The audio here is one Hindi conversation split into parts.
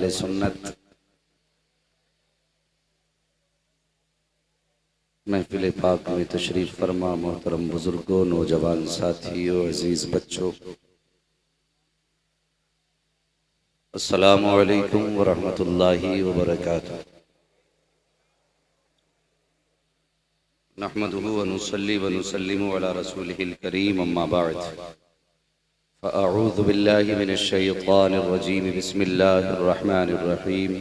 अहले सुन्नत महफिल पाक में तशरीफ़ फरमा मोहतरम बुजुर्गों, नौजवान साथियों, अजीज़ बच्चों, अस्सलामु अलैकुम वरहमतुल्लाहि वबरकातुहू। नहमदुहु व नुसल्ली व नुसल्लिमु अला रसूलिहिल करीम, अम्मा बअद। फ़अऊज़ु बिल्लाहि मिनश शैतानिर रजीम, बिस्मिल्लाहिर रहमानिर रहीम।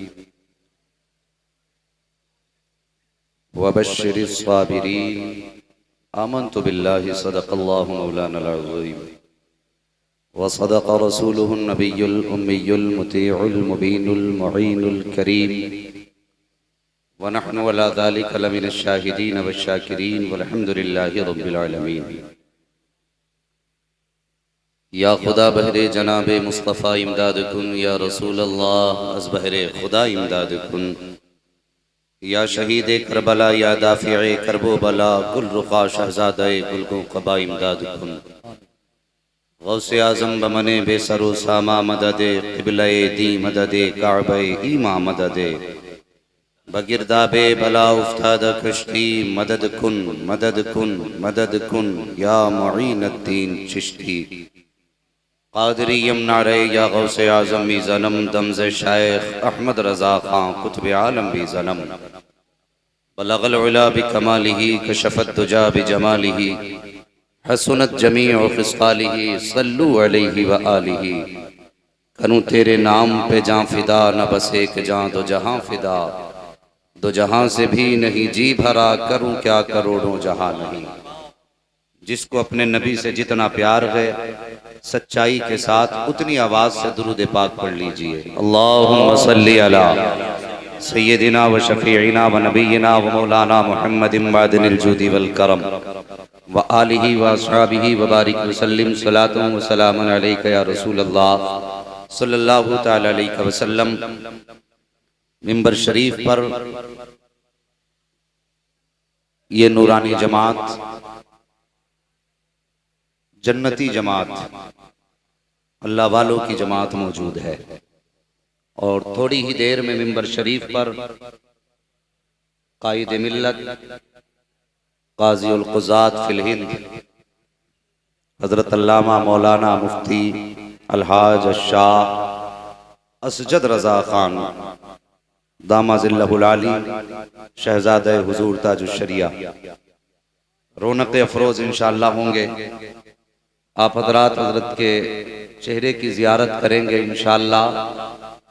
वबश्शिरिस साबिरीन, आमन्तु बिल्लाहि सदक़ल्लाहु मौलानल अज़ीम व सदक़ रसूलुहुन नबियुल उम्मियुल मुतीउल मुबीनुल मुईनुल करीम व नहनु अला ज़ालिका लमिनश शाहिदीन वश्शाकिरीन वल्हम्दुलिल्लाहि रब्बिल आलमीन। या खुदा बहरे जनाबे मुस्तफ़ा इमदाद कुन, या रसूल अल्लाह अज़ बहरे खुदा इमदाद कुन, या शहीद करबला, या दाफ़िए करबो बला, गुल रुखा शहज़ादे गुलगो क़बा इमदाद कुन। गौसे आज़म बमने बेसरो सामा मददे, क़िबले दी मददे, काबे ईमा मददे, बगिरदाबे बला उफ्ताद कश्ती, मदद कुन मदद कुन मदद कुन, या मुईनुद्दीन चिश्ती। क़ादरी यमनारे या गौसे आज़म भी ज़नम, दमज़े शाइख़ अहमद रज़ा ख़ां कुतुब आलम भी ज़नम। बलग़ल उला बिकमालिही, कशफ़त दुजा बिजमालिही, हसनत जमीउ ख़िसालिही, सल्लु अलैहि व आलिही। करूँ तेरे नाम पे जाँ फ़िदा, न बस एक जाँ दो जहाँ फ़िदा। दो जहाँ से भी नहीं जी भरा, करूँ क्या करोड़ों जहाँ नहीं। जिसको अपने नबी से जितना प्यार है, सच्चाई के साथ उतनी आवाज़ से दुरूद पाक पढ़ लीजिए। अल्लाहुम्मा सल्ली अला सय्यदिना व शफ़ीइना व नबीना व मौलाना मुहम्मदिन मादिनिल जूदी वल करम व आलिही व अस्हाबिही व बारिक वसल्लिम। सलातुन व सलामुन अलैका या रसूल अल्लाह सल्लल्लाहु तआला अलैहि वसल्लम। मिंबर शरीफ पर ये नूरानी जमात, जन्नती जमात, अल्लाह वालों की जमात मौजूद है। और थोड़ी ही देर में मिंबर शरीफ पर कायद मिल्लत, काज़ी उल क़ुज़ात फिल हिंद, हज़रत अल्लामा मौलाना मुफ्ती अलहाज शाह असजद रज़ा ख़ान दामाज़िल्लहुल आली शहज़ादे हुज़ूर ताजुश शरिया रौनक अफरोज़ इंशाअल्लाह होंगे। आप हज़रात हज़रत के चेहरे की ज़ियारत करेंगे इंशाअल्लाह।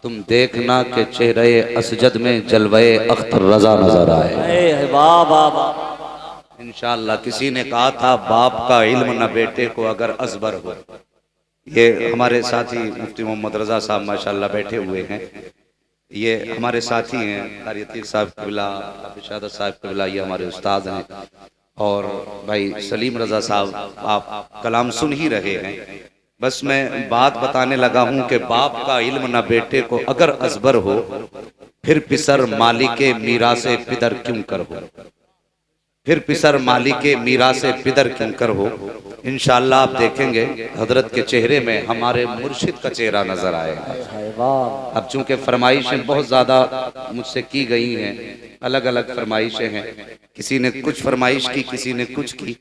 तुम देखना कि चेहरे असजद में जलवे अख्तर रज़ा नजर आए। वाह वाह वाह। इंशाअल्लाह। किसी ने कहा था बाप का इल्म न बेटे को अगर अज़बर हो। ये हमारे साथी मुफ्ती मोहम्मद रज़ा साहब माशाअल्लाह बैठे हुए हैं। ये हमारे साथी हैं, कारी साहब क़िबला, शादा साहब क़िबला, ये हमारे उस्ताद हैं। और भाई सलीम रज़ा साहब, आप कलाम सुन ही रहे हैं। बस मैं बात बताने लगा हूं कि बाप का इल्म ना बेटे को अगर अज़बर हो, फिर पिसर मालिके मीरासे पिदर क्यों कर हो। फिर पिसर मालिके मीरासे पिदर क्यों कर हो। इंशाअल्लाह आप देखेंगे हजरत के चेहरे में हमारे मुर्शिद का चेहरा नजर आएगा। अब चूंकि फरमाइशें बहुत ज्यादा मुझसे की गई हैं, अलग अलग फरमाइशें हैं, किसी ने कुछ फरमाइश की, किसी ने कुछ की,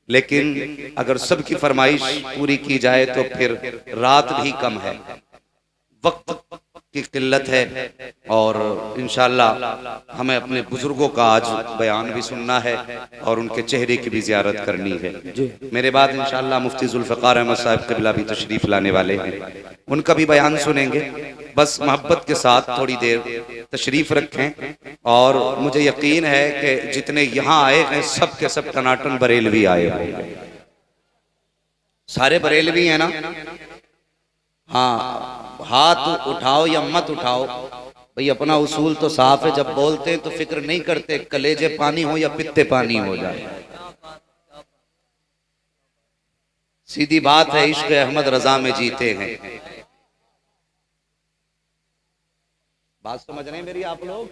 लेकिन अगर सबकी फरमाइश पूरी की जाए तो फिर रात भी कम है, वक्त की किल्लत है। और इंशाअल्लाह हमें अपने बुजुर्गों का आज बयान भी सुनना है और उनके चेहरे की भी ज़ियारत करनी है। मेरे बाद इंशाअल्लाह मुफ्ती जुल्फ़िकार अहमद साहब क़िबला भी तशरीफ़ लाने वाले हैं, उनका भी बयान सुनेंगे। बस मोहब्बत के साथ थोड़ी देर तशरीफ़ रखें। और मुझे यकीन है कि जितने यहाँ आए हैं सब के सब टनाटन बरेलवी आए होंगे। सारे बरेलवी हैं ना? हाँ, हाथ उठाओ या मत उठाओ भाई, अपना उसूल तो साफ है। जब बोलते हैं तो फिक्र नहीं करते कलेजे पानी हो या पित्ते पानी हो जाए। सीधी बात है, इश्क अहमद रजा में जीते हैं। बात समझ रहे हैं मेरी आप लोग?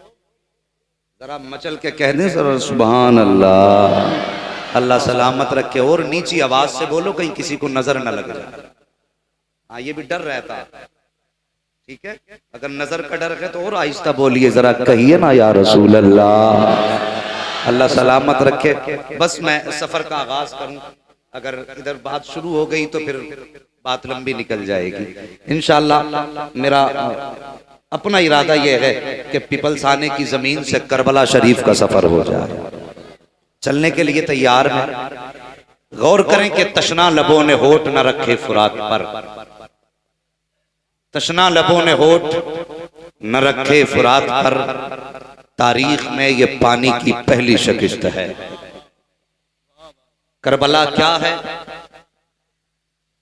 जरा मचल के कह दें सर सुभान अल्लाह। अल्लाह सलामत रखे। और नीची आवाज से बोलो कहीं किसी को नजर न लग जाए। हाँ, ये भी डर रहता है। ठीक है, अगर नजर का डर है तो और आहिस्ता बोलिए, जरा कहिए ना या रसूल अल्लाह। अल्लाह सलामत रखे। बस मैं सफर का आगाज करूं, अगर इधर बात शुरू हो गई तो फिर बात लंबी निकल जाएगी। इंशाअल्लाह मेरा अपना इरादा यह है कि पीपल्स आने की जमीन से करबला शरीफ का सफर हो जाए। चलने के लिए तैयार हैं। गौर करें कि तशना लबों ने होठ न रखे फुरात पर, तशना लबों ने होठ न रखे फुरात पर, तारीख में ये पानी की पहली शिकस्त है। करबला क्या है?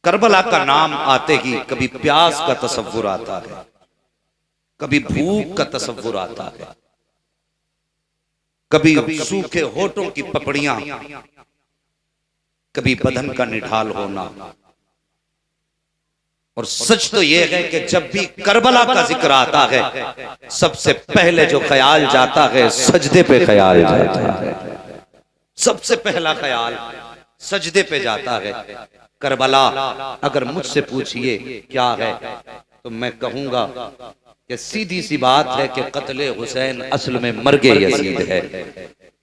करबला का नाम आते ही कभी प्यास का तसव्वुर आता है, कभी भूख का तसव्वुर आता है, कभी सूखे होठों की पपड़ियां, कभी बदन का निढाल होना। और सच तो यह है कि जब भी करबला का जिक्र आता है सबसे पहले जो ख्याल जाता है सजदे पे ख्याल जाता है। सबसे पहला ख्याल सजदे पे जाता है। करबला अगर मुझसे पूछिए क्या है तो मैं कहूंगा कि सीधी सी बात है कि कत्ले हुसैन असल में मर्गे यजीद है।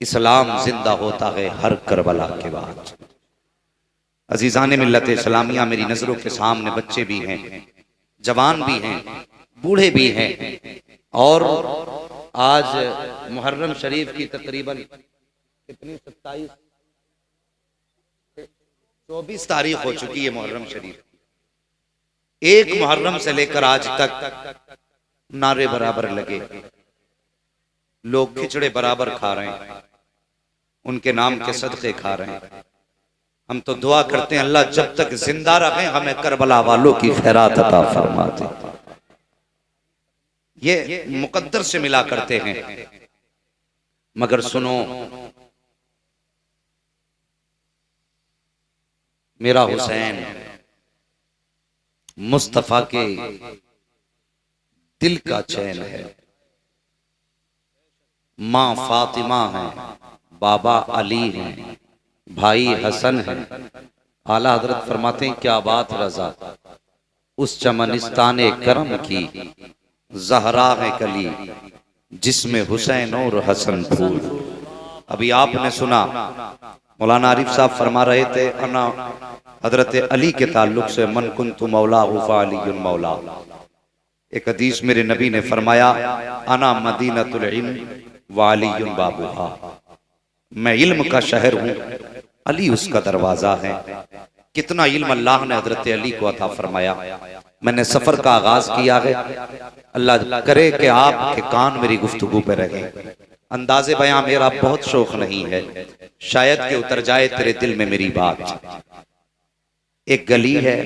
इस्लाम जिंदा होता है हर करबला के बाद। अजीजान मिल्लत इस्लामिया, मेरी नजरों के सामने बच्चे भी हैं, जवान भी हैं, बूढ़े भी हैं। और आज मुहर्रम शरीफ की तकरीबन कितनी 24 तारीख हो चुकी है मुहर्रम शरीफ। एक मुहर्रम से लेकर आज तक नारे बराबर लगे, लोग खिचड़े बराबर खा रहे हैं, उनके नाम के सदके खा रहे हैं। हम तो दुआ करते हैं अल्लाह जब तक जिंदा रहे हमें करबला वालों की खैरात अता फरमा दे। ये मुकद्दर से मिला करते हैं। मगर सुनो, मेरा हुसैन मुस्तफा के दिल का चैन है। माँ फातिमा है, बाबा अली हैं, भाई हसन है। आला हजरत फरमाते हैं क्या बात रजा, उस चमनिस्तान करम की जहरा है कली, जिसमें हुसैन और हसन फूल। अभी आपने सुना मौलाना आरिफ साहब फरमा रहे थे अना हजरत अली के ताल्लुक से मन कुन्तु मौला हुफा अली मौला। एक हदीस मेरे नबी ने फरमाया अना मदीनतुल इल्म व अली बाबुहा, मैं इल्म का शहर हूँ, अली उसका दरवाजा है। कितना इल्म अल्लाह ने हजरत अली को अता फरमाया। मैंने सफर का आगाज किया है, अल्लाह करे कि आपके कान मेरी गुफ्तगू पे रहे। अंदाजे बयां मेरा बहुत शौक नहीं है, शायद कि उतर जाए तेरे दिल में मेरी बात। एक गली है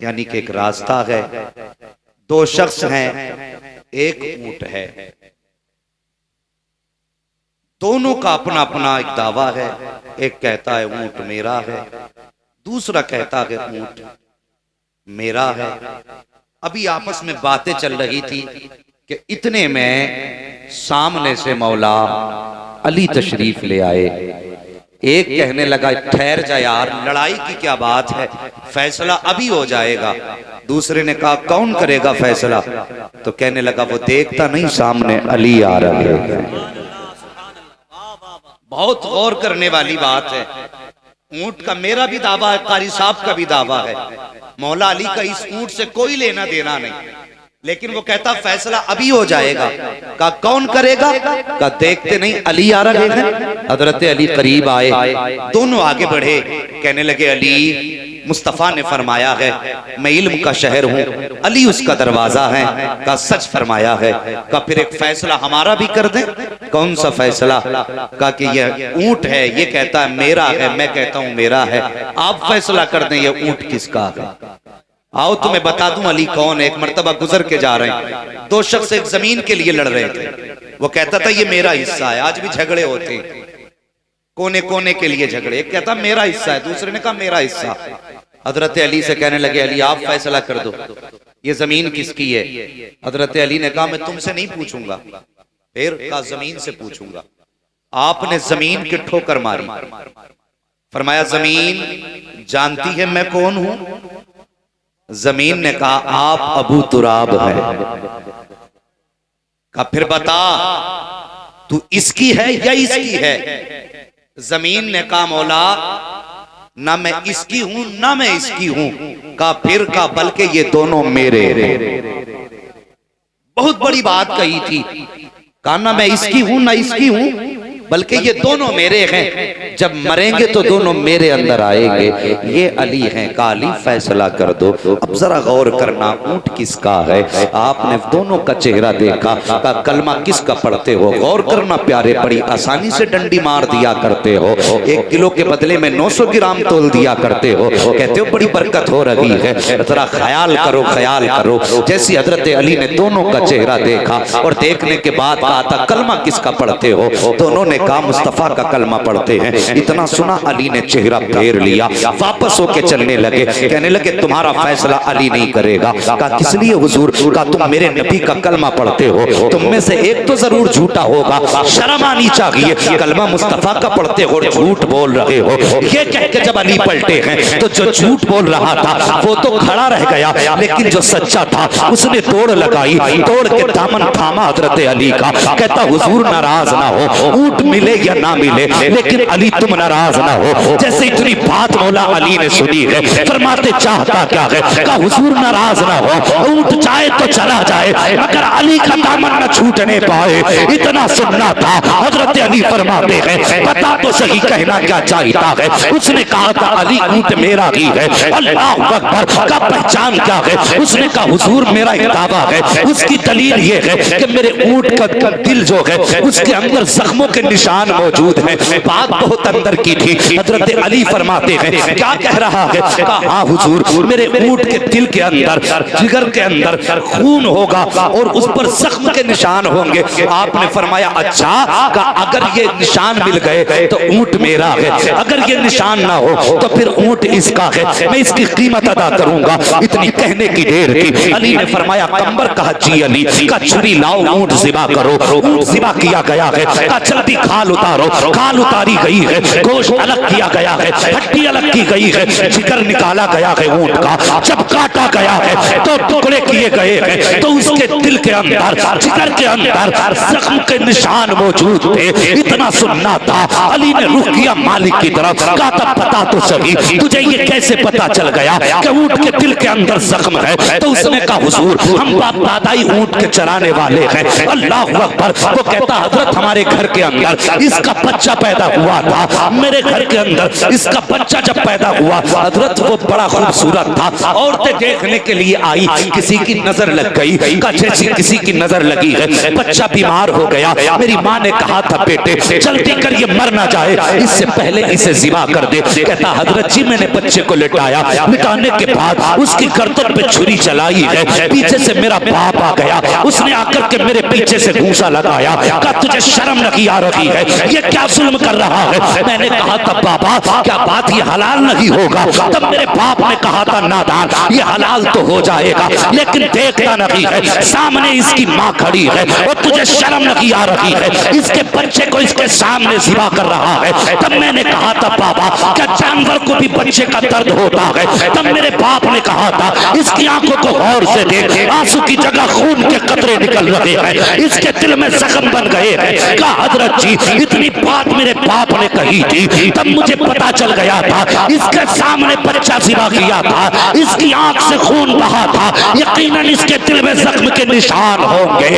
यानी कि एक रास्ता है, दो शख्स हैं, एक ऊंट है। दोनों का अपना अपना एक दावा है। एक कहता है ऊंट मेरा है, दूसरा कहता है ऊंट मेरा है। अभी आपस में बातें चल रही थी कि इतने में सामने से मौला अली तशरीफ ले आए। एक कहने लगा ठहर जा यार, लड़ाई की क्या बात है, फैसला अभी हो जाएगा। दूसरे ने कहा कौन करेगा फैसला? तो कहने लगा वो देखता नहीं सामने अली आ रहे हैं। बहुत गौर करने वाली बात है। ऊंट का मेरा भी दावा है, कारी साहब का भी दावा है, मौला अली का इस ऊंट से कोई लेना देना नहीं, लेकिन वो कहता फैसला अभी हो जाएगा। का कौन करेगा? का देखते नहीं अली आ रहे हैं। हजरत अली करीब आए, दोनों आगे बढ़े, कहने लगे अली मुस्तफा ने फरमाया है मैं इल्म का शहर हूँ, अली उसका दरवाजा है। का सच फरमाया है। का फिर एक फैसला हमारा भी कर दे। कौन सा फैसला? का कि ये ऊंट है, ये कहता है मेरा है, मैं कहता हूँ मेरा है, आप फैसला कर दें ये ऊंट किसका है। आओ तुम्हें बता दूं अली कौन है। एक मर्तबा गुजर के जा रहे हैं, दो शख्स एक जमीन के लिए लड़ रहे थे। वो कहता था ये मेरा हिस्सा है, आज भी झगड़े होते हैं, कोने कोने के लिए झगड़े। एक कहता मेरा हिस्सा है, दूसरे ने कहा मेरा हिस्सा। हजरत अली से कहने लगे अली आप फैसला कर दो, ये जमीन किसकी है? हजरत अली ने कहा मैं तुमसे नहीं पूछूंगा, फिर कहा जमीन से पूछूंगा। आपने जमीन की ठोकर मारी, फरमाया जमीन जानती है मैं कौन हूं? जमीन ने कहा आप अबू तुराब है। कहा फिर बता तू इसकी है या इसकी है? जमीन ने कहा मौला ना मैं इसकी हूं ना मैं इसकी हूं। कहा फिर कहा बल्कि ये दोनों मेरे हैं। बहुत बड़ी बात कही थी। कहा ना मैं इसकी हूं ना इसकी हूं बल्कि ये दोनों मेरे हैं। जब मरेंगे तो दोनों मेरे अंदर आएंगे। ये अली हैं। कहा अली फैसला कर दो। अब जरा गौर करना ऊंट किसका है? आपने दोनों का चेहरा देखा। कहा कलमा किसका पढ़ते हो? गौर करना प्यारे, बड़ी आसानी से डंडी मार दिया करते हो। 1 किलो के बदले में 900 ग्राम तोल दिया करते हो। कहते हो बड़ी बरकत हो रही है। जरा ख्याल करो, ख्याल करो। जैसी हजरत अली ने दोनों का चेहरा देखा और देखने के बाद कहा था कलमा किसका पढ़ते हो? दोनों ने कहा मुस्तफा का कलमा पढ़ते हैं। इतना सुना अली ने चेहरा फेर लिया, वापस होके चलने लगे। कहने लगे तुम्हारा फैसला अली नहीं करेगा। कहा किस लिए हुजूर? कहा तुम मेरे नबी का कलमा पढ़ते हो, तुम में से एक तो जरूर झूठा होगा। शर्म आनी चाहिए, कलमा मुस्तफा का पढ़ते हो और झूठ बोल रहे हो। ये कह के जब अली पलटे हैं तो जो झूठ बोल रहा था वो तो खड़ा रह गया, लेकिन जो सच्चा था उसने तोड़ लगाई। तोड़ के दामन थामा हजरत अली का। कहता हुजूर नाराज ना हो, ऊंट मिले या ना मिले, लेकिन अली तुम नाराज ना हो। जैसे इतनी बात मौला अली ने सुनी है, फरमाते चाहता क्या है? कहा हुजूर नाराज ना हो, ऊंट जाए तो चला जाए मगर अली का दामन न छूटने पाए। इतना सुनना था। हजरत अली फरमाते हैं बता तो सही कहना क्या चाहता है? उसने कहा था अली ऊंट मेरा ही है। अल्लाह अकबर। का पहचान क्या है? उसने कहा हुजूर मेरा एक दावा है, उसकी दलील ये है कि मेरे ऊंट का दिल जो है उसके अंदर जख्मों के निशान मौजूद हैं। बात बहुत अंदर की थी। हजरत अली फरमाते हैं क्या कह रहा है? कहा हाँ हुजूर मेरे ऊंट के दिल के अंदर, जिगर के अंदर खून होगा और उस पर जख्म के निशान होंगे। आपने फरमाया अच्छा। कहा अगर ये निशान मिल गए तो ऊंट मेरा है, अगर ये निशान ना हो तो फिर ऊंट इसका है, मैं इसकी कीमत अदा करूंगा। इतनी कहने की देर थी। अली ने फरमाया कंबर कहा जी अली का छुरी लाओ, ऊंट ज़िबा करो। ऊंट ज़िबा किया गया है। कहा जल्दी खाल उतारो। खाल उतारी गई है, गोश्त अलग किया गया है, हड्डी अलग की गई है, जिगर निकाला गया है ऊंट का। जब काटा गया है तो टुकड़े किए गए हैं तो उसके दिल के अंदर, जिगर के अंदर जख्म के निशान मौजूद थे। इतना सुनना था। अली ने रुख किया मालिक की तरफ। कहा था पता तो सही तुझे ये कैसे पता चल गया कि ऊंट के दिल के अंदर जख्म है? तो उसने कहा हुजूर हम बाप दादा ही ऊंट के चराने वाले हैं। अल्लाह अकबर। वो कहता हजरत हमारे घर के अंदर इसका बच्चा पैदा हुआ था, मेरे घर के अंदर इसका बच्चा जब पैदा हुआ हजरत वो बड़ा खूबसूरत था। औरतें देखने के लिए आई, किसी की नजर लग गई। जैसी किसी की नजर लगी है, बच्चा बीमार हो गया। मेरी माँ ने कहा था बेटे जल्दी कर ये मर ना जाए, इससे पहले इसे ज़िबा कर दे। कहता हजरत जी मैंने बच्चे को लिटाया, लिटाने के बाद उसकी गर्दन पे छुरी चलाई है। पीछे से मेरा बाप आ गया, उसने आकर के मेरे पीछे से घूंसा लगाया। कहा तुझे शर्म नहीं आ रही है? ये क्या जुल्म कर रहा है? मैंने कहा था बाबा क्या बात ये हलाल नहीं होगा? तब मेरे बाप ने कहा था नादान ये हलाल तो हो जाएगा, लेकिन देखता नहीं है सामने इसकी माँ खड़ी है और तुझे शर्म नहीं आ रही है? इसके बच्चे को इसके सामने ज़िबा कर रहा है। तब मैंने कहा था बाबा क्या जानवर को भी बच्चे का दर्द होता है? तब मेरे बाप ने कहा था इसकी आंखों को गौर से देख, आंसू की जगह खून के कतरे निकल रहे हैं, इसके दिल में जख्म बन गए हैं। कहा हजरत जी इतनी बात मेरे बाप ने कही थी, तब मुझे पता चल गया था इसके सामने बच्चा ज़िबा किया था, इसकी आंख से खून बहा था, यकीनन इसके दिल में जख्म के निशान होंगे।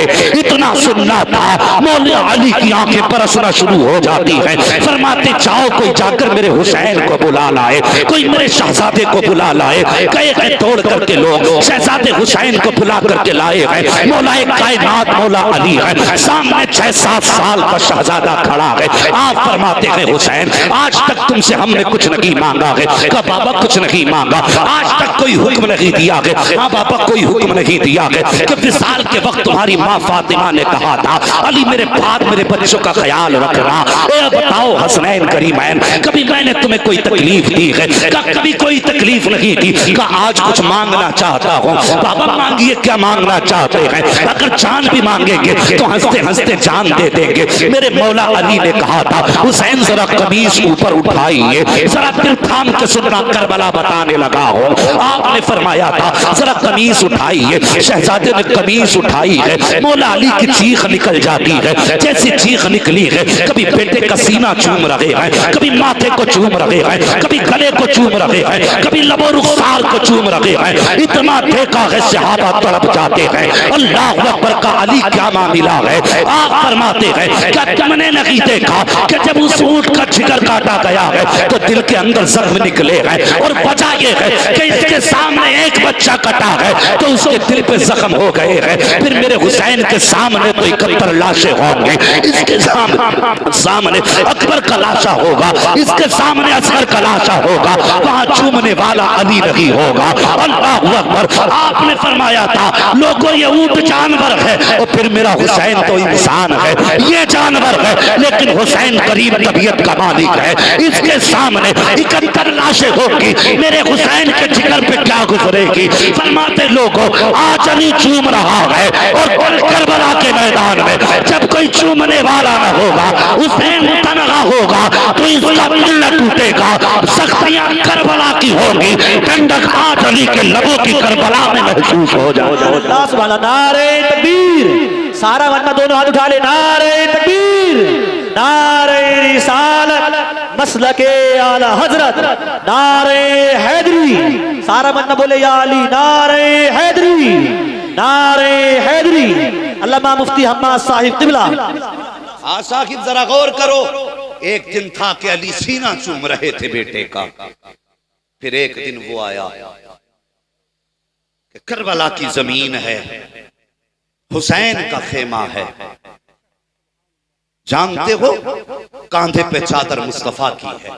इतना सुनना था। मौला अली की आंखें बरसना शुरू हो जाती हैं। फरमाते जाओ कोई जाकर मेरे हुसैन को बुला लाए, कोई मेरे शहजादे को बुला लाए। कहे तोड़ करके लोग शहजादे हुसैन को बुला करके लाए हैं। मौला कायनात मौला अली है, सामने 6-7 साल का शहजादा खड़ा है। आप फरमाते हैं हुसैन आज तक तुमसे हमने कुछ नहीं मांगा है। कहा बाबा कुछ नहीं मांगा, आज तक कोई हुक्म नहीं दिया है। हाँ बाबा कोई हुक्म नहीं दिया है कि विसाल के वक्त तुम्हारी माँ फातिमा ने कहा था अली मेरे बाद मेरे बच्चों का ख्याल रखना। बताओ हसनैन करीमैन कभी मैंने तुम्हें कोई तकलीफ दी है? कभी कोई तकलीफ नहीं दी। कहा आज कुछ मांगना चाहता हूँ। बाबा मांगिए क्या मांगना चाहते हैं? अगर जान भी मांगेंगे तो हंसते हंसते जान दे देंगे। मेरे मौला अली ने कहा था हुसैन जरा कमीज ऊपर उठाइए, जरा दिल थाम के सुनना, करबला बताने लगा हो। आपने फरमाया था जरा कमीज उठाइए, शहजादे ने कमीज उठाई है, मौला अली की चीख निकल जाती है। जैसी चीख निकली है, कभी बेटे का सीना चूम रहे हैं, कभी माथे को चूम रहे हैं, कभी गले को चूम रहे हैं, कभी लबो रुखसार को चूम रहे हैं। इतना देखा है सहाबा तड़प जाते हैं। अल्लाह अकबर का अली क्या मामला है। आप फरमाते हैं क्या तुमने नहीं देखा कि जब उस ऊंट का जिगर काटा गया है तो दिल के अंदर जख्म निकले हैं, और वजह ये है कि इसके सामने एक बच्चा कटा है तो उसके दिल पे जख्म हो गए हैं। फिर मेरे हुसैन के सामने तो 71 लाशें होंगी, इसके सामने अकबर का लाशा होगा, इसके सामने असगर का लाशा होगा, वहां चूमने वाला अली नहीं होगा। अल्लाह अकबर। आपने फरमाया था लोगों ये ऊंट जानवर है और फिर मेरा हुसैन तो इंसान है, ये जानवर है लेकिन हुसैन करीब तबीयत का मालिक है। इसके सामने 71 लाशें होगी, मेरे हुसैन के जिगर पे क्या गुजरेगी। फरमाते लोगों आज अली चूम रहा है और करबला के मैदान में जब कोई चूमने वाला न होगा, हुसैन तनहा होगा तो इसका दिल टूटेगा। सख्तियां करबला की होगी, ठंडक आज अली के लबों की करबला में महसूस हो जाएगा। नारे तकबीर, सारा वन्ना दोनों हाथ उठा ले, नारे तकबीर, नारे रिसालत, मसलके आला हजरत, नारे हैदरी, सारा वन्ना बोले या अली, नारे हैदरी, नारे हैदरी। अल्लामा मुफ्ती हम्माद साहिब किबला। हाँ साहिब जरा गौर करो, एक दिन था कि अली सीना चूम रहे थे बेटे का, फिर एक दिन वो आया कि करबला की जमीन है, हुसैन का खेमा है, जानते हो कांधे पे चादर मुस्तफा की है,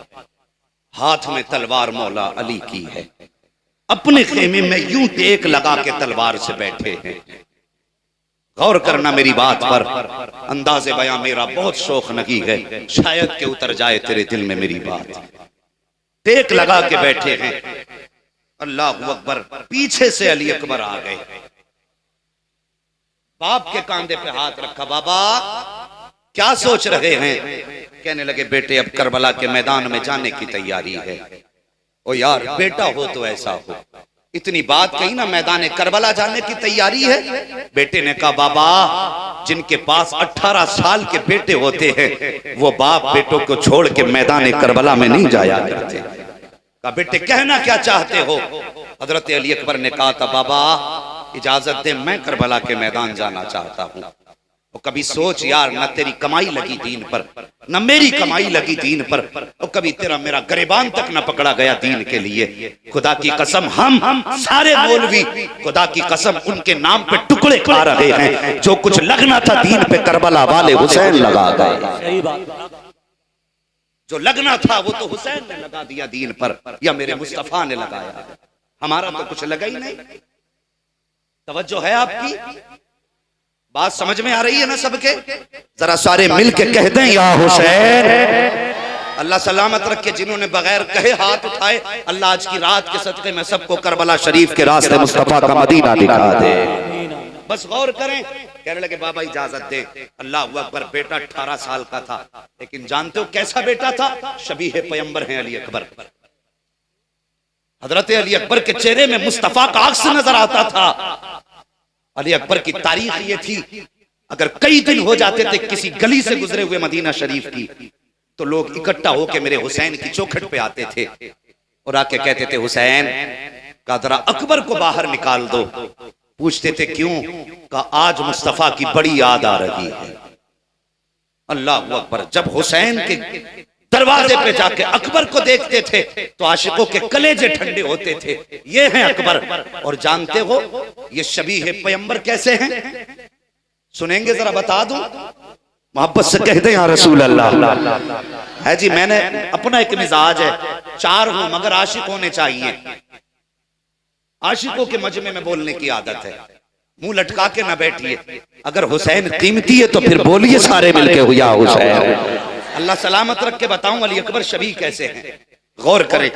हाथ में तलवार मौला अली की है, अपने खेमे में यूं टेक लगा के तलवार से बैठे हैं। गौर करना मेरी बात पर, अंदाज़े बयां मेरा बहुत शौक नहीं है, शायद के उतर जाए तेरे दिल में मेरी बात। टेक लगा के बैठे हैं, अल्लाह अकबर। पीछे से अली अकबर आ गए, बाप के कांधे पे हाथ रखा, बाबा क्या सोच रहे हैं। कहने लगे बेटे अब करबला के मैदान में जाने की तैयारी है। ओ यार बेटा हो तो ऐसा हो, इतनी बात कही ना, मैदान करबला जाने की तैयारी है। बेटे ने कहा बाबा जिनके पास 18 साल के बेटे होते हैं वो बाप बेटों को छोड़ के मैदान करबला में नहीं जाया करते। कहा बेटे कहना क्या चाहते हो। हजरत अली अकबर ने कहा था बाबा इजाजत दे, मैं करबला के मैदान जाना चाहता हूँ। और कभी सोच यार, न तेरी कमाई लगी दीन पर, न मेरी कमाई लगी दीन पर, और कभी तेरा मेरा गरिबान तक न पकड़ा गया दीन के लिए। खुदा की कसम हम सारे मौलवी खुदा की कसम उनके नाम पे टुकड़े खा रहे हैं। जो कुछ लगना था दीन पे करबला वाले हुसैन लगा गए, जो लगना था वो तो हुसैन ने लगा दिया दीन पर, या मेरे मुस्तफा ने लगाया। हमारा तो कुछ लगा ही नहीं। तवज्जो है आपकी, बात समझ में आ रही है ना सबके। जरा सारे मिलके कह दें या हुसैन। अल्लाह सलामत रखे जिन्होंने बगैर कहे हाथ उठाए, अल्लाह आज की रात के सदके में सबको करबला शरीफ के रास्ते मुस्तफा का मदीना दिखा दे। बस गौर करें। कहने लगे बाबा इजाजत दे। अल्लाह अकबर। बेटा 18 साल का था, लेकिन जानते हो कैसा बेटा था, शबीह पैगंबर हैं अली अकबर। हजरत अली अकबर के चेहरे में मुस्तफा का अक्स नजर आता था। अली अकबर की तारीख ये थी, अगर कई दिन हो जाते थे किसी गली से गुजरे हुए मदीना शरीफ की, तो लोग इकट्ठा होकर मेरे हुसैन की चौखट पे आते थे और आके कहते थे हुसैन का जरा अकबर को बाहर निकाल दो। पूछते थे क्यों, का आज मुस्तफा की बड़ी याद आ रही है। अल्लाह अकबर। जब हुसैन के दरवाजे पे जाके अकबर को देखते थे तो आशिकों के कलेजे ठंडे होते थे। ये हैं अकबर। और जानते हो ये शबीह पैगंबर कैसे हैं, सुनेंगे जरा बता दूं, मोहब्बत से कह दें या रसूल अल्लाह। है जी, मैंने अपना एक मिजाज है, 4 हूं मगर आशिक होने चाहिए। आशिकों के मजमे में बोलने की आदत है, मुंह लटका के ना बैठिए। अगर हुसैन कीमती है तो फिर बोलिए सारे मिलके हुआ हुसैन। अल्लाह सलामत रख के बताऊं अली अकबर शबीह कैसे हैं। गौर करें,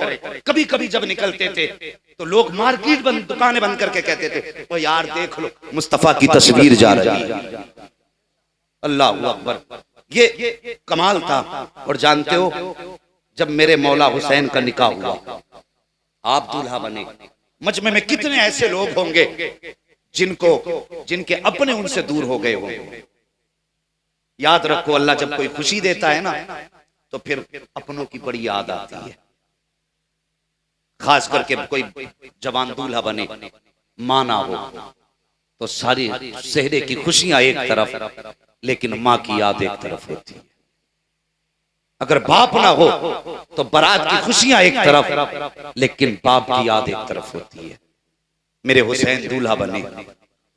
कभी कभी जब निकलते थे तो लोग मार्केट बंद, दुकानें बंद करके कहते थे ओ यार देख लो मुस्तफा की तस्वीर जा रही है। अल्लाह अकबर। ये कमाल था। और जानते हो, जब मेरे मौला हुसैन का निकाह हुआ, आप दूल्हा बने, मजमे में कितने ऐसे लोग होंगे जिनके अपने उनसे दूर हो गए होंगे। याद रखो, अल्लाह जब कोई खुशी देता है ना, तो फिर अपनों की बड़ी याद आती है। खास करके कोई जवान दूल्हा बने, माँ ना हो, तो सारी सेहरे की खुशियां एक तरफ, लेकिन माँ की याद एक तरफ होती है। अगर बाप ना हो तो बारात की खुशियां एक तरफ, लेकिन बाप की याद एक तरफ होती है। मेरे हुसैन दूल्हा बने,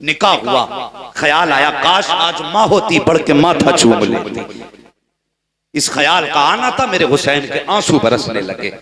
निकाह हुआ, ख्याल आया काश आज माँ होती, बढ़ के माथा चूम लेती। इस ख्याल का आना था, मेरे हुसैन के आंसू बरसने लगे।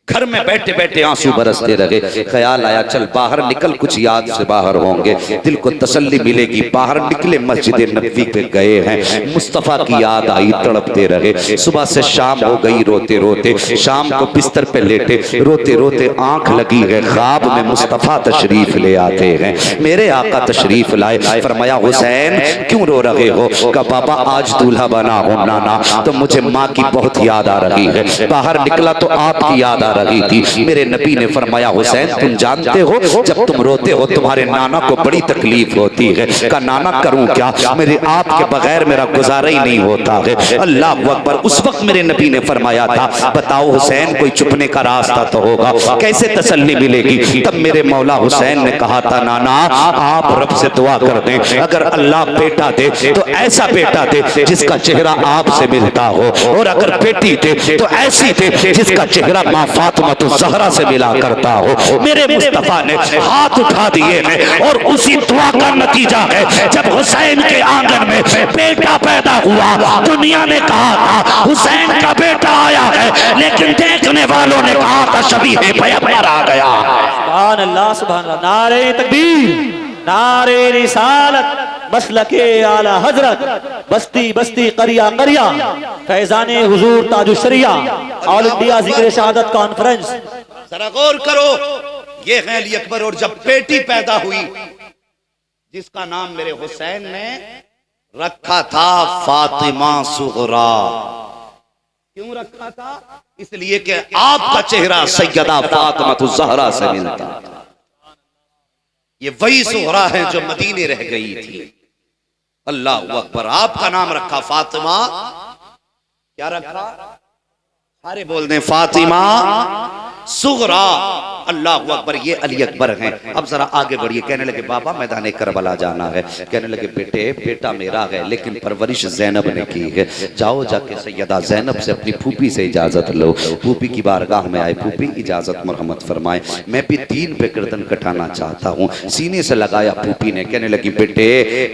घर में बैठे बैठे आंसू बरसते रहे। ख्याल आया चल बाहर निकल, कुछ याद से बाहर होंगे, दिल को तसल्ली मिलेगी। बाहर निकले, मस्जिद नबवी पे गए हैं, मुस्तफा की याद आई, तड़पते रहे। सुबह से शाम हो गई रोते रोते, शाम को बिस्तर पे लेटे रोते रोते आंख लगी है, ख्वाब में मुस्तफा तशरीफ ले आते हैं। मेरे आका तशरीफ लाए, फरमाया हुसैन क्यों रो रहे हो? कहा बाबा आज दूल्हा बना हूं नाना, तो मुझे माँ की बहुत याद आ रही है। बाहर निकला तो आपकी याद रही थी। मेरे नबी ने फरमाया हुसैन तुम जानते हो जब तुम रोते हो तुम्हारे नाना को बड़ी तकलीफ होती है। का नाना करूं क्या, मेरे आप के बगैर मेरा गुजारा ही नहीं होता है। अल्लाह अकबर। उस वक्त मेरे नबी ने फरमाया था बताओ हुसैन कोई छुपने का रास्ता तो होगा, कैसे तसल्ली मिलेगी? तब मेरे मौला हुसैन ने कहा था नाना आप रब से दुआ कर दें, अगर अल्लाह बेटा दे तो ऐसा बेटा दे जिसका चेहरा आपसे मिलता हो, और अगर बेटी दे तो ऐसी दे जिसका चेहरा माँ फातिमा तो ज़हरा से मिला करता हो। मेरे मुस्तफा ने हाथ उठा दिए हैं और उसी दुआ का नतीजा है जब हुसैन के आंगन में बेटा पैदा हुआ, दुनिया ने कहा था हुसैन का बेटा आया है, लेकिन देखने वालों ने कहा था शबीह पैगंबर आ गया। सुभान अल्लाह, सुभान अल्लाह। नारे तकबीर, नारे रिसालत, मसलके आला हजरत, बस्ती बस्ती करिया करिया, फैजाने हुजूर ताजुश शरिया, ऑल इंडिया जिक्र शहादत कॉन्फ्रेंस। जरा गौर करो, ये है अली अकबर, और जब बेटी पैदा हुई जिसका नाम मेरे हुसैन ने रखा था फातिमा सुगरा। क्यों रखा था? इसलिए कि आपका चेहरा सैयदा फातिमा तो ज़हरा से मिलता था। ये वही सुगरा है जो मदीने रह गई थी। अल्लाह अकबर। आपका नाम रखा फातिमा, क्या रखा? सारे बोल दें फातिमा सुगरा। अल्लाह अकबर। ये अली अकबर हैं। अब जरा आगे बढ़िए। कहने लगे बाबा मैदान करबला जाना है। कहने लगे बेटे बेटा मेरा है लेकिन परवरिश ज़ैनब ने की है, जाओ जाके सैयदा ज़ैनब से अपनी फूफी से इजाजत लो। फूफी की बारगाह में आए, फूफी इजाजत मरहमत फरमाए, मैं भी दीन पे गर्दन कटाना चाहता हूँ। सीने से लगाया फूफी ने। कहने लगी बेटे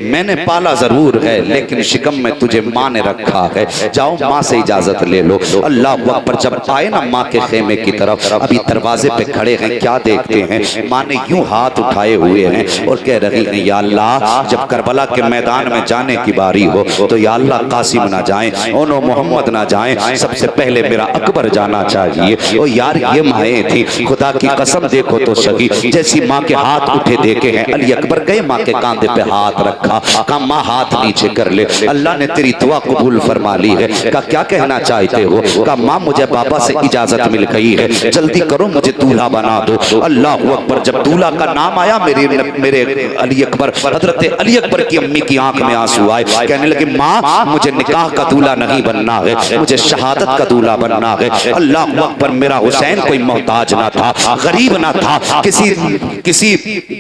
मैंने पाला जरूर है लेकिन शिकम में तुझे माँ ने रखा है, जाओ माँ से इजाजत ले लो। अल्लाह अकबर। जब आए ना माँ के खेमे की तरफ, अभी दरवाजे पे खड़े हैं, क्या देखते हैं? माँ ने यूं हाथ उठाए हुए हैं और कह रही हैं या अल्लाह जब करबला के मैदान में जाने की बारी हो तो या अल्लाह कासिम ना जाएं, ओनो मोहम्मद ना जाएं, सबसे पहले मेरा अकबर जाना चाहिए। ओ यार ये माएँ थी, खुदा की कसम देखो तो सही, जैसी माँ के हाथ उठे देखे हैं अली अकबर गए माँ के कांधे पे हाथ रखा, कहा माँ हाथ नीचे कर ले, अल्लाह ने तेरी दुआ कबूल फरमा ली है। कहा क्या कहना चाहते हो? कहा माँ मुझे बाबा से इजाजत मिल गई है, जल्दी करो मुझे दूल्हा बना दो। अल्लाह अकबर। जब दूल्हा का नाम आया मेरे अली अकबर, हजरत अली अकबर की अम्मी की आंख में आंसू आए। कहने लगे माँ मुझे निकाह का दूल्हा नहीं बनना है, मुझे शहादत का दूल्हा बनना है। अल्लाह अकबर। मेरा हुसैन कोई मोहताज ना था, गरीब ना था, किसी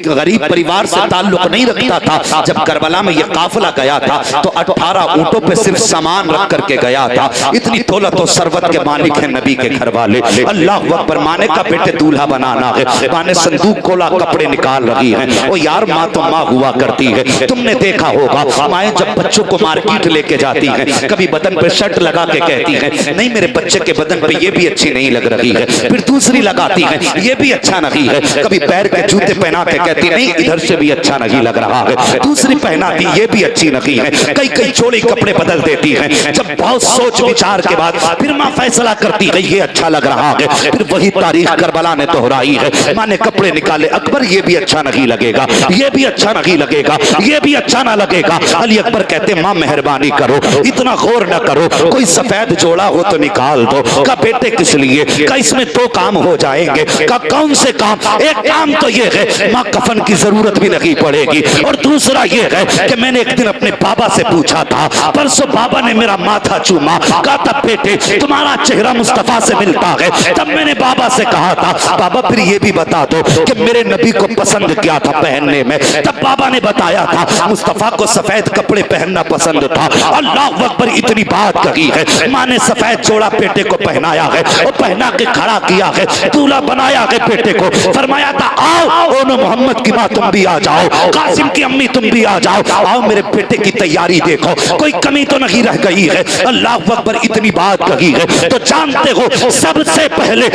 गरीब परिवार से ताल्लुक नहीं रखता था। जब करबला में यह काफिला गया था तो 18 ऊंटों पे सिर्फ सामान रख करके गया था। इतनी दौलत और सरवत के मालिक है नबी के घर वाले। अल्लाह अकबर। माने का बेटे दूल्हा बनाना है, माने संदूक खोला कपड़े निकाल रही हैं। ओ यार माँ तो माँ हुआ करती है, तुमने देखा होगा माएँ जब बच्चों को मार्केट लेके जाती हैं, कभी बदन पे शर्ट लगा के कहती हैं नहीं मेरे बच्चे के बदन पे ये भी अच्छी नहीं लग रही है, फिर दूसरी लगाती है ये भी अच्छा नहीं है, कभी पैर के जूते पहना के कहती नहीं इधर से भी अच्छा नहीं लग रहा है, दूसरी पहनाती ये भी अच्छी नहीं है, कई कई जोड़ी कपड़े बदल देती है। जब बहुत सोच विचार के बाद फिर माँ फैसला करती है ये अच्छा लग रहा है, फिर वही तारीख करबला ने तो दोहराई है। माँ ने कपड़े निकाले, अकबर ये भी अच्छा नहीं लगेगा, ये भी अच्छा नहीं लगेगा, ये भी अच्छा ना लगेगा। अली अकबर कहते माँ मेहरबानी करो, इतना गौर न करो, कोई सफेद जोड़ा हो तो निकाल दो। का बेटे किस लिए? का इसमें 2 काम हो जाएंगे। का कौन से काम? एक काम तो ये है माँ कफन की जरूरत भी नहीं पड़ेगी, और दूसरा ये है कि मैंने एक दिन अपने बाबा से पूछा था, परसों बाबा ने मेरा माथा चूमा, कहा था बेटे तुम्हारा चेहरा मुस्तफा से मिलता है। तब मैंने बाबा से कहा था बाबा फिर ये भी बता दो कि मेरे नबी को पसंद क्या था पहनने में। तब बाबा ने बताया था मुस्तफा को सफेद कपड़े पहनना पसंद था। अल्लाह अकबर, इतनी बात कही है। माँ ने सफेद जोड़ा बेटे को पहनाया है और पहना के खड़ा किया है, दूल्हा बनाया है बेटे को। फरमाया था आओ ओनो मोहम्मद की माँ तुम भी आ जाओ, कासिम की अम्मी तुम भी आ जाओ, आओ मेरे बेटे की तैयारी देखो, कोई कमी तो नहीं रह गई है। अल्लाह अकबर, इतनी बात कही है। तो जानते हो सबसे पहले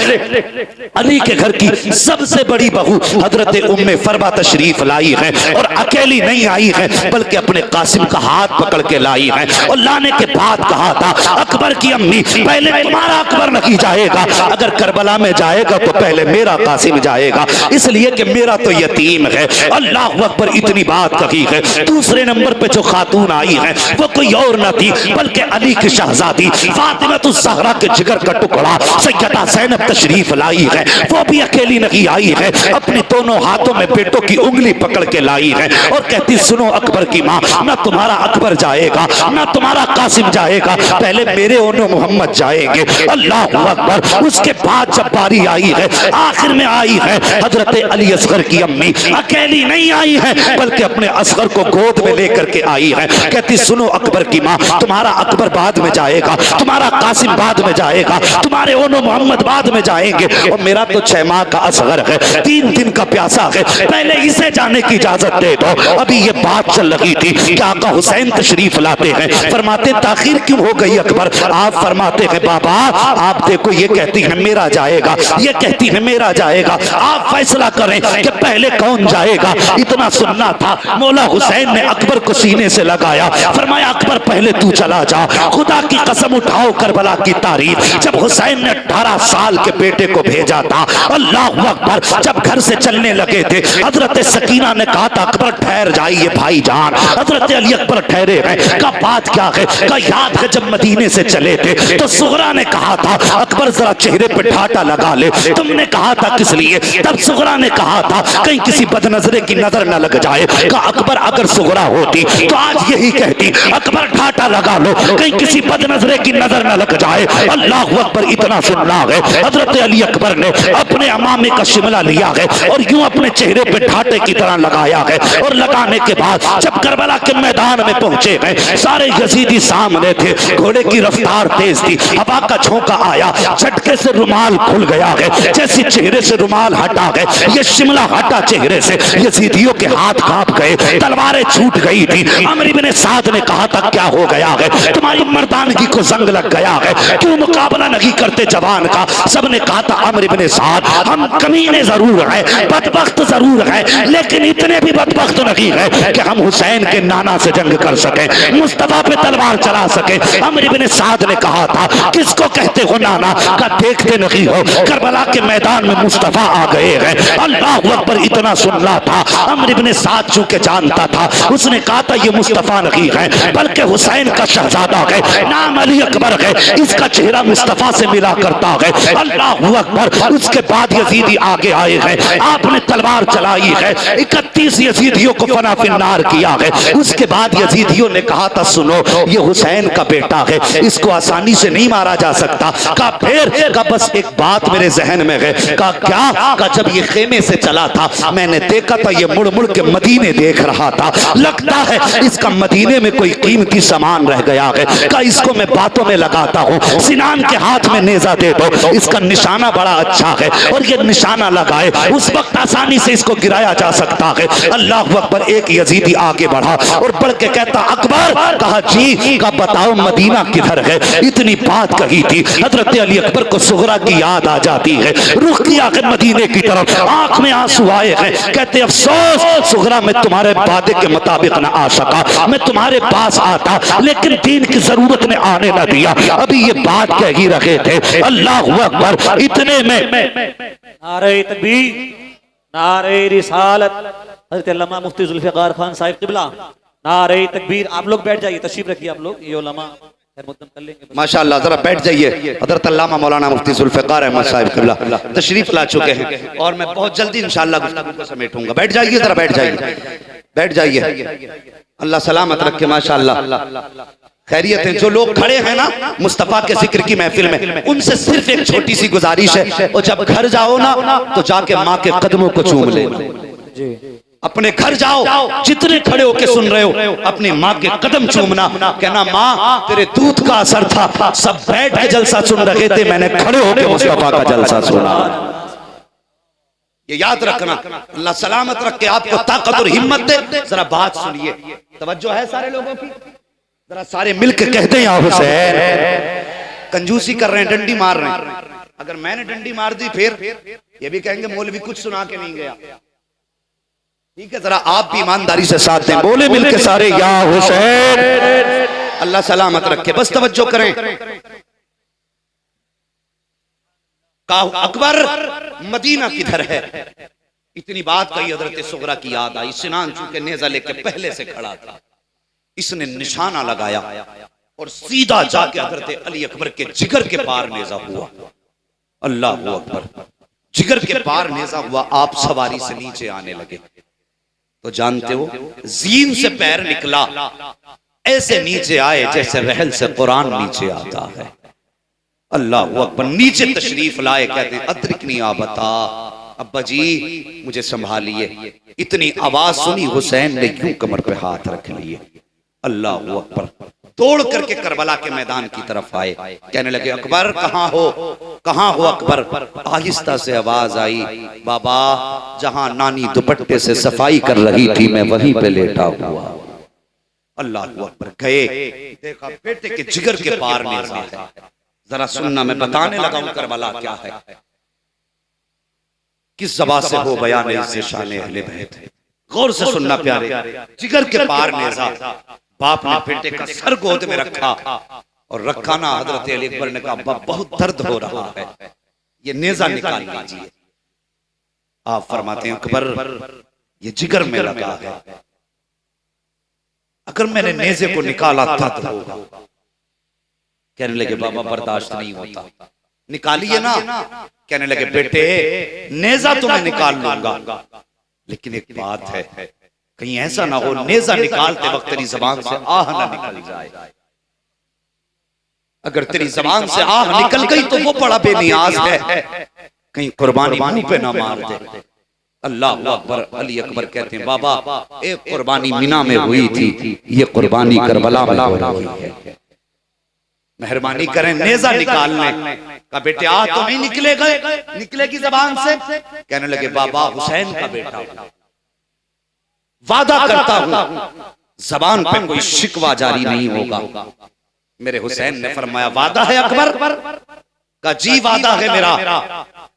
अली के घर की सबसे बड़ी बहू हजरत उम्मे फरवा तशरीफ लाई है, और अकेली नहीं आई है बल्कि अपने कासिम का हाथ पकड़ के लाई है। और लाने के बाद कहा था अकबर की अम्मी पहले तुम्हारा अकबर नहीं जाएगा, अगर करबला में जाएगा तो पहले मेरा कासिम जाएगा, इसलिए कि मेरा तो यतीम है। अल्लाह अकबर, इतनी बात कही है। दूसरे नंबर पे जो खातून आई है वो कोई और न थी बल्कि अली की शहजादी फातिमा ज़हरा के जिगर का टुकड़ा सैयदा ज़ैनब तशरीफ लाई है। वो भी अकेली नहीं आई है, अपने दोनों हाथों में बेटों की उंगली पकड़ के लाई है और कहती सुनो अकबर की माँ, ना तुम्हारा अकबर जाएगा ना तुम्हारा कासिम जाएगा, पहले मेरे ओनो मोहम्मद जाएंगे। अल्लाह अकबर। उसके बाद जब बारी आई है, आखिर में आई है हजरत अली असगर की अम्मी, अकेली नहीं आई है बल्कि अपने असगर को गोद में लेकर के आई है। कहती सुनो अकबर की माँ, तुम्हारा अकबर बाद में जाएगा, तुम्हारा कासिम बाद में जाएगा, तुम्हारे ओनो मोहम्मद बाद में जाएंगे, और मेरा तो 6 माह का असगर है, 3 दिन का प्यासा है, पहले इसे जाने की इजाजत दे दो। अभी ये बात चल रही थी कि आका हुसैन तशरीफ लाते हैं। फरमाते ताखिर क्यों हो गई अकबर? आप फरमाते हैं बाबा आप देखो ये कहती है मेरा जाएगा, ये कहती है मेरा जाएगा, आप फैसला करें कि पहले कौन जाएगा। इतना सुनना था, मौला हुसैन ने अकबर को सीने से लगाया, फरमाया अकबर पहले तू चला जा, खुदा की कसम उठाओ करबला की तारीफ, जब हुसैन ने 18 साल के बेटे को भेजा था, अल्लाह अकबर, जब घर से चलने लगे थे हजरत सकीना ने कहा था अकबर ठहर जाइए भाईजान। हजरत अली अकबर ठहरे हैं। का बात क्या है? का याद है जब मदीने से चले थे तो सुगरा ने कहा था अकबर जरा चेहरे पे ठाटा लगा ले, तुमने कहा था किस लिए? तब सुगरा ने कहा था कहीं किसी बदनजरे की नजर न लग जाए। का अकबर अगर सुगरा होती तो आज यही कहती अकबर ठाटा लगा लो, कहीं किसी बदनजरे की नजर न लग जाए। अल्लाह अकबर, इतना सुनना है। हजरत अली अकबर ने अपने अमामे का शिमला लिया है और यूं अपने चेहरे पे ठाटे की तरह लगाया है, और लगाने के बाद जब करबला के मैदान में पहुंचे हैं, सारे यजीदी सामने थे, घोड़े की रफ्तार तेज थी, हवा का झोंका आया, झटके से रुमाल खुल गया है, जैसे चेहरे से रुमाल हटा है, ये शिमला हटा चेहरे से, यजीदियों के हाथ कांप गए, तलवारें छूट गई थी। अमर इब्ने साद ने कहा था क्या हो गया है? तुम्हारी मर्दानगी को जंग लग गया है, क्यों मुकाबला नहीं करते जवान का? सबने कहा था अमर इब्ने साद हम कमीने जरूर हैं, बदबख्त जरूर हैं, लेकिन इतने भी बदबख्त नहीं है कि हम हुसैन के नाना से जंग कर सके, मुस्तफा पे तलवार चला सके। अमर इब्ने साद ने कहा था किसको कहते हो नाना? का देखते नहीं हो करबला के मैदान में मुस्तफा आ गए हैं। अल्लाह अकबर, इतना सुनना था। अमर इब्ने साद चूंकि जानता था, उसने कहा था ये मुस्तफा नहीं है बल्कि हुसैन का शहजादा है, नाम अली अकबर है, इसका चेहरा मुस्तफा से मिला करता है। अल्लाह अकबर। उसके बाद यजीदी आगे आए हैं, आपने तलवार चलाई है, 31 यजीदियों को फना फिन्नार किया है। उसके बाद यजीदियों ने कहा था सुनो ये हुसैन का बेटा है, इसको आसानी से नहीं मारा जा सकता। का फिर का बस एक बात मेरे जहन में है। का क्या? का जब ये खेमे से चला था मैंने देखा था ये मुड़ मुड़ के मदीने देख रहा था, लगता है इसका मदीने में कोई कीमती सामान रह गया है। का इसको मैं बातों में लगाता हूँ, सिनान के हाथ में नेजा दे दो, इसका निशाना बड़ा अच्छा है, और ये निशाना लगाए उस वक्त आसानी से इसको गिराया जा सकता है। अल्लाह अकबर। एक यजीदी आगे बढ़ा और बढ़ के कहता अकबर। कहा जी। का बताओ मदीना किधर है? इतनी बात कही थी, हजरत अली अकबर को सुगरा की याद आ जाती है, रुख किया है मदीने की तरफ, आंख में आंसू आए हैं। कहते अफसोस सुगरा मैं तुम्हारे वादे के मुताबिक न आ सका, मैं तुम्हारे पास आता लेकिन दीन की जरूरत ने आने न दिया। अभी ये बात कह ही रहे थे। अल्लाह अकबर। इतने में नारे तकबीर, नारे रिसालत, हज़रत अल्लामा मुफ्ती जुल्फ़िकार खान साहिब क़िबला, नारे तकबीर। आप लोग बैठ जाइए, तशरीफ रखिए आप लोग, ये उलमा खैर मुक़द्दम कर लेंगे। माशाअल्लाह, जरा बैठ जाइए। हज़रत अल्लामा मौलाना मुफ्ती जुल्फ़िकार अहमद साहिब क़िबला तशरीफ ला चुके हैं और मैं बहुत जल्दी इंशाअल्लाह गुफ्तगू को समेटूंगा। बैठ जाइए, जरा बैठ जाइए, बैठ जाइए। अल्लाह सलामत रखे। माशाअल्लाह खैरियत है। जो लोग खड़े हैं ना मुस्तफ़ा के जिक्र की महफिल में, उनसे सिर्फ एक छोटी सी गुजारिश है, और जब घर जाओ ना तो जाके माँ के कदमों को चूम लेना। अपने घर जाओ, जितने खड़े होके सुन रहे हो अपनी माँ के कदम चूमना, कहना माँ तेरे दूध का असर था, सब बैठ के जलसा सुन रहे थे, मैंने खड़े होके मुस्तफ़ा का जलसा सुना। ये याद रखना। अल्लाह सलामत रख के आपको ताकत और हिम्मत दे। जरा बात सुनिए, तवज्जो है सारे लोगों की, जरा सारे मिलकर कहते हैं या हुसैन। कंजूसी कर रहे हैं, डंडी मार रहे हैं। अगर मैंने डंडी मार दी फिर ये भी कहेंगे मौलवी कुछ सुना के नहीं गया। ठीक है, जरा आप भी ईमानदारी से साथ दें, बोले मिलके सारे या हुसैन। अल्लाह सलामत रखे। बस तवज्जो करें। अकबर मदीना किधर है? इतनी बात कही, हजरत सुगरा की याद आई। सिनान चूंकि नेजा लेके पहले से खड़ा था, इसने निशाना लगाया और सीधा जाके हजरत अली अकबर के जिगर के पार नेजा हुआ। अल्लाह अकबर, जिगर के पार नेजा हुआ। आप सवारी से नीचे आने लगे तो जानते हो जीन से पैर निकला, ऐसे नीचे आए जैसे रहल से कुरान नीचे आता है। अल्लाह अकबर, नीचे तशरीफ लाए, कहते अदरिकनी आ बता, अब्बा जी मुझे संभालिए। इतनी आवाज सुनी, हुसैन ने यूं कमर पे हाथ रख लिए। अल्लाह अकबर, दौड़ करके करबला के मैदान की तरफ आए, कहने लगे अकबर कहाँ हो, कहाँ हो अकबर? आहिस्ता से आवाज आई, बाबा जहां नानी दुपट्टे से सफाई कर रही थी मैं वहीं पे लेटा हुआ। अल्लाह अकबर, गए, देखा बेटे के जिगर के पार नेज़ा है। जरा सुनना, मैं बताने लगा हूं करबला क्या है, किस ज़बान से हो बयान इज़्ज़े शान अहले बैत। गौर से सुनना प्यारे, जिगर के पार नेज़ा। बाप ने बेटे का सर गोद में रखा और रखा ना, हजरत अली अकबर ने कहा बहुत दर्द हो रहा है, ये नेज़ा निकाल लीजिए। आप फरमाते हैं अकबर ये जिगर में लगा है, अगर मैंने नेज़े को निकाला था तो होगा। कहने लगे बाबा बर्दाश्त नहीं होता, निकालिए ना। कहने लगे बेटे नेज़ा तो मैं निकाल लूंगा, लेकिन एक बात है, कहीं ऐसा ना हो नेज़ा निकालते वक्त तेरी जबान से आह ना निकल जाए। अगर तेरी जबान से आह निकल गई तो वो बड़ा बेनियाज है, कहीं कुर्बानी मुंह पे ना मार दे। अल्लाह अकबर। अली अकबर कहते हैं बाबा एक कुर्बानी मिना में हुई थी, ये कुर्बानी करबला में हो रही है, मेहरबानी करें नेज़ा निकालने का। बेटे आ तो नहीं निकलेगा, निकलेगी जबान से। कहने लगे बाबा हुसैन का बेटा वादा करता हूं जबान पे कोई शिकवा जारी नहीं होगा। मेरे हुसैन ने फरमाया वादा है अकबर का? जी वादा है मेरा।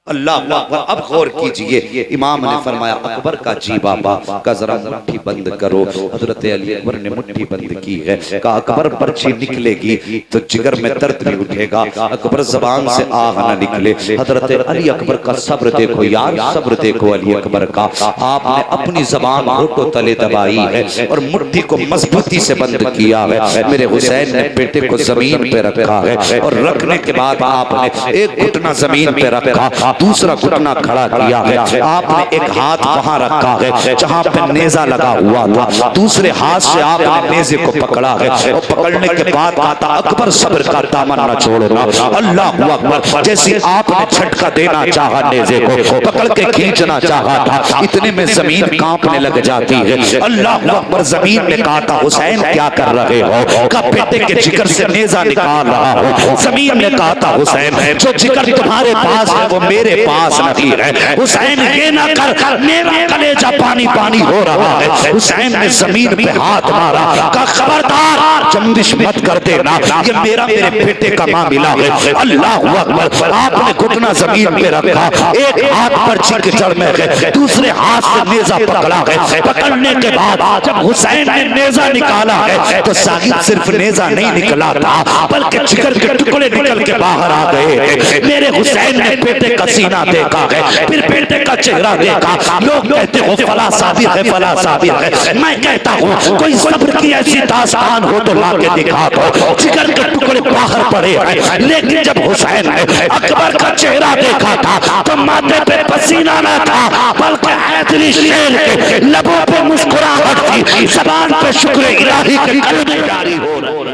अल्लाह अकबर। अब गौर कीजिए, इमाम ने फरमाया अकबर का जी बाबा का जरा मुट्ठी बंद करो। हजरत अली अकबर ने मुट्ठी बंद की है, कहा अकबर पर्ची निकलेगी तो जिगर में दर्द नहीं उठेगा, अकबर जबान से आग ना निकले। हजरत अली अकबर का सब्र देखो यार, सब्र देखो अली अकबर का। आपने अपनी जबान होठों तले दबाई है और मुट्ठी को मजबूती से बंद किया है। मेरे हुसैन ने बेटे को जमीन पे रखा है और रखने के बाद आपने एक घुटना जमीन पे रखा, दूसरा घुटना खड़ा किया है। आपने एक हाथ वहां रखा है जहां पे नेज़ा लगा हुआ था, दूसरे हाथ से आपने नेज़े को पकड़ा है और पकड़ने के बाद कहा अकबर सब्र का दामन न छोड़ना। अल्लाह अकबर। जैसे आपने झटका देना चाहा, नेज़े को पकड़ के खींचना चाहा था, इतने में जमीन कांपने लग जाती है। अल्लाह अकबर। जमीन ने कहा था हुसैन क्या कर रहे हो? का बेटे के जिगर से नेज़ा निकाल रहा हो। जमीन ने कहा था हुसैन जो जिगर तुम्हारे पास है वो मेरे पास नहीं है। हुसैन ये ना कर, मेरा कलेजा पानी पानी हो रहा है। हुसैन ने जमीन पे हाथ मारा, कहा खबरदार जंदिश मत कर देना, ये मेरा मेरे बेटे का मामला है। अल्लाह अकबर। आपने घुटना जमीन पे रखा, एक हाथ पर चिक जड़ में है, दूसरे हाथ से नेज़ा पकड़ा है। पकड़ने के बाद जब हुसैन ने नेज़ा निकाला है तो साहिब सिर्फ नेज़ा नहीं निकला था, बल्कि जिगर के टुकड़े निकल के बाहर आ गए। मेरे हुसैन ने बेटे का सीना देखा है, फिर बेटे का चेहरा देखा, लोग कहते हो फला साबिर है, फला साबिर है। मैं कहता हूँ कोई सब्र की ऐसी दास्तान हो तो ला के दिखा दो। जिगर के टुकड़े बाहर पड़े हैं, लेकिन जब हुसैन ने अकबर का चेहरा देखा था तो माथे पे पसीना न था, बल्कि हैदरी शेर के लबों पे मुस्कुराहट थी, ज़बान पे शुक्र इलाही के कलमे जारी हो रहे।